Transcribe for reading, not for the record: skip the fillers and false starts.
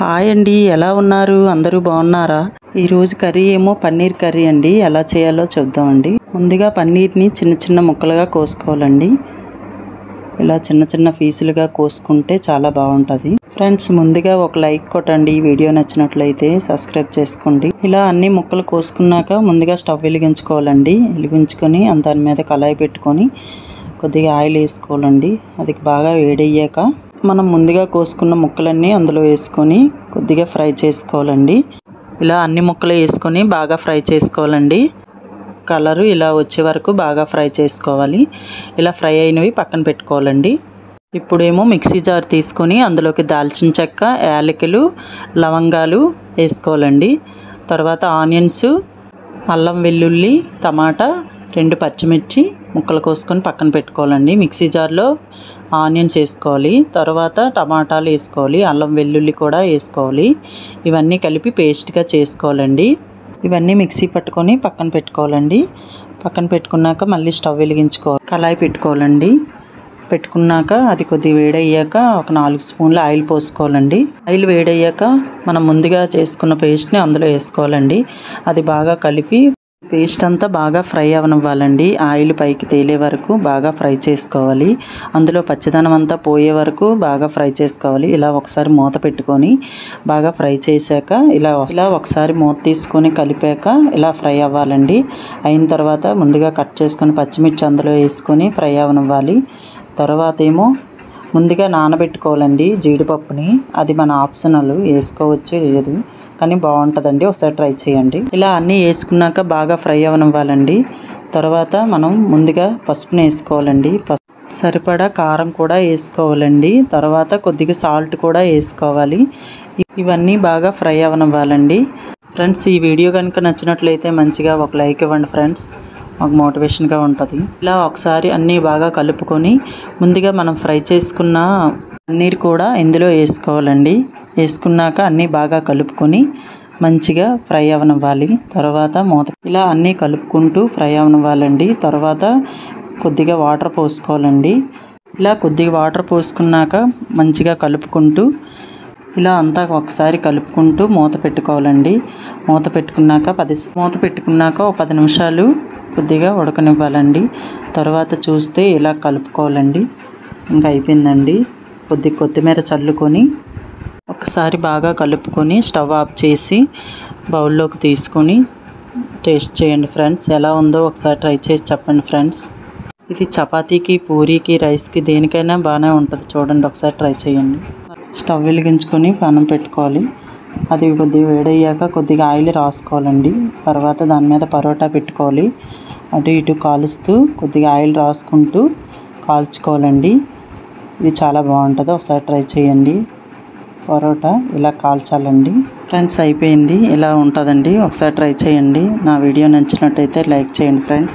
Hi అండి, ఎలా ఉన్నారు? అందరూ బాగున్నారా? ఈరోజు కర్రీ ఏమో పన్నీర్ కర్రీ అండి. ఎలా చేయాలో చూద్దామండి. ముందుగా పన్నీర్ని చిన్న చిన్న ముక్కలుగా కోసుకోవాలండి. ఇలా చిన్న చిన్న పీసులుగా కోసుకుంటే చాలా బాగుంటుంది. ఫ్రెండ్స్, ముందుగా ఒక లైక్ కొట్టండి. వీడియో నచ్చినట్లయితే సబ్స్క్రైబ్ చేసుకోండి. ఇలా అన్ని ముక్కలు కోసుకున్నాక ముందుగా స్టవ్ వెలిగించుకోవాలండి. వెలిగించుకొని దాని మీద కళాయి పెట్టుకొని కొద్దిగా ఆయిల్ వేసుకోవాలండి. అది బాగా వేడయ్యాక మనం ముందుగా కోసుకున్న ముక్కలన్నీ అందులో వేసుకొని కొద్దిగా ఫ్రై చేసుకోవాలండి. ఇలా అన్ని ముక్కలు వేసుకొని బాగా ఫ్రై చేసుకోవాలండి. కలరు ఇలా వచ్చే వరకు బాగా ఫ్రై చేసుకోవాలి. ఇలా ఫ్రై అయినవి పక్కన పెట్టుకోవాలండి. ఇప్పుడేమో మిక్సీ జార్ తీసుకొని అందులోకి దాల్చిన చెక్క, యాలకులు, లవంగాలు వేసుకోవాలండి. తర్వాత ఆనియన్స్, అల్లం వెల్లుల్లి, టమాటా, 2 పచ్చిమిర్చి ముక్కలు కోసుకొని పక్కన పెట్టుకోవాలండి. మిక్సీ జార్లో ఆనియన్స్ వేసుకోవాలి, తర్వాత టమాటాలు వేసుకోవాలి, అల్లం వెల్లుల్లి కూడా వేసుకోవాలి. ఇవన్నీ కలిపి పేస్ట్గా చేసుకోవాలండి. ఇవన్నీ మిక్సీ పట్టుకొని పక్కన పెట్టుకోవాలండి. పక్కన పెట్టుకున్నాక మళ్ళీ స్టవ్ వెలిగించుకోవాలి. కళాయి పెట్టుకోవాలండి. పెట్టుకున్నాక అది కొద్దిగా వేడయ్యాక ఒక 4 స్పూన్ల ఆయిల్ పోసుకోవాలండి. ఆయిల్ వేడయ్యాక మనం ముందుగా చేసుకున్న పేస్ట్ని అందులో వేసుకోవాలండి. అది బాగా కలిపి పేస్ట్ అంతా బాగా ఫ్రై అవనివ్వాలండి. ఆయిల్ పైకి తేలే వరకు బాగా ఫ్రై చేసుకోవాలి. అందులో పచ్చిదనం అంతా పోయే వరకు బాగా ఫ్రై చేసుకోవాలి. ఇలా ఒకసారి మూత పెట్టుకొని బాగా ఫ్రై చేశాక ఇలా ఒకసారి మూత తీసుకొని కలిపాక ఇలా ఫ్రై అవ్వాలండి. అయిన తర్వాత ముందుగా కట్ చేసుకొని పచ్చిమిర్చి అందులో వేసుకొని ఫ్రై అవనివ్వాలి. తర్వాత ఏమో ముందుగా నానబెట్టుకోవాలండి జీడిపప్పుని. అది మన ఆప్షనల్, వేసుకోవచ్చు లేదు కానీ బాగుంటుందండి. ఒకసారి ట్రై చేయండి. ఇలా అన్నీ వేసుకున్నాక బాగా ఫ్రై అవనివ్వాలండి. తర్వాత మనం ముందుగా పసుపుని వేసుకోవాలండి. సరిపడా కారం కూడా వేసుకోవాలండి. తర్వాత కొద్దిగా సాల్ట్ కూడా వేసుకోవాలి. ఇవన్నీ బాగా ఫ్రై అవనివ్వాలండి. ఫ్రెండ్స్, ఈ వీడియో కనుక నచ్చినట్లయితే మంచిగా ఒక లైక్ ఇవ్వండి ఫ్రెండ్స్, మాకు మోటివేషన్గా ఉంటుంది. ఇలా ఒకసారి అన్నీ బాగా కలుపుకొని ముందుగా మనం ఫ్రై చేసుకున్న పన్నీర్ కూడా ఇందులో వేసుకోవాలండి. వేసుకున్నాక అన్నీ బాగా కలుపుకొని మంచిగా ఫ్రై అవనివ్వాలి. తర్వాత ఇలా అన్నీ కలుపుకుంటూ ఫ్రై అవనివ్వాలండి. తర్వాత కొద్దిగా వాటర్ పోసుకోవాలండి. ఇలా కొద్దిగా వాటర్ పోసుకున్నాక మంచిగా కలుపుకుంటూ ఇలా అంతా ఒకసారి కలుపుకుంటూ మూత పెట్టుకోవాలండి. మూత పెట్టుకున్నాక ఒక 10 నిమిషాలు కొద్దిగా ఉడకనివ్వాలండి. తర్వాత చూస్తే ఇలా కలుపుకోవాలండి. ఇంకా అయిపోయిందండి. కొత్తిమీర చల్లుకొని ఒకసారి బాగా కలుపుకొని స్టవ్ ఆఫ్ చేసి బౌల్లోకి తీసుకొని టేస్ట్ చేయండి ఫ్రెండ్స్. ఎలా ఉందో ఒకసారి ట్రై చేసి చెప్పండి ఫ్రెండ్స్. ఇది చపాతీకి, పూరీకి, రైస్కి దేనికైనా బాగానే ఉంటుంది. చూడండి, ఒకసారి ట్రై చేయండి. స్టవ్ వెలిగించుకొని పానం పెట్టుకోవాలి. అది కొద్దిగా వేడయ్యాక కొద్దిగా ఆయిల్ రాసుకోవాలండి. తర్వాత దాని మీద పరోటా పెట్టుకోవాలి. అటు ఇటు కాలుస్తూ కొద్దిగా ఆయిల్ రాసుకుంటూ కాల్చుకోవాలండి. ఇది చాలా బాగుంటుంది. ఒకసారి ట్రై చేయండి. పరోటా ఇలా కాల్చాలండి. ఫ్రెండ్స్, అయిపోయింది. ఇలా ఉంటుందండి. ఒకసారి ట్రై చేయండి. నా వీడియో నచ్చినట్టయితే లైక్ చేయండి ఫ్రెండ్స్.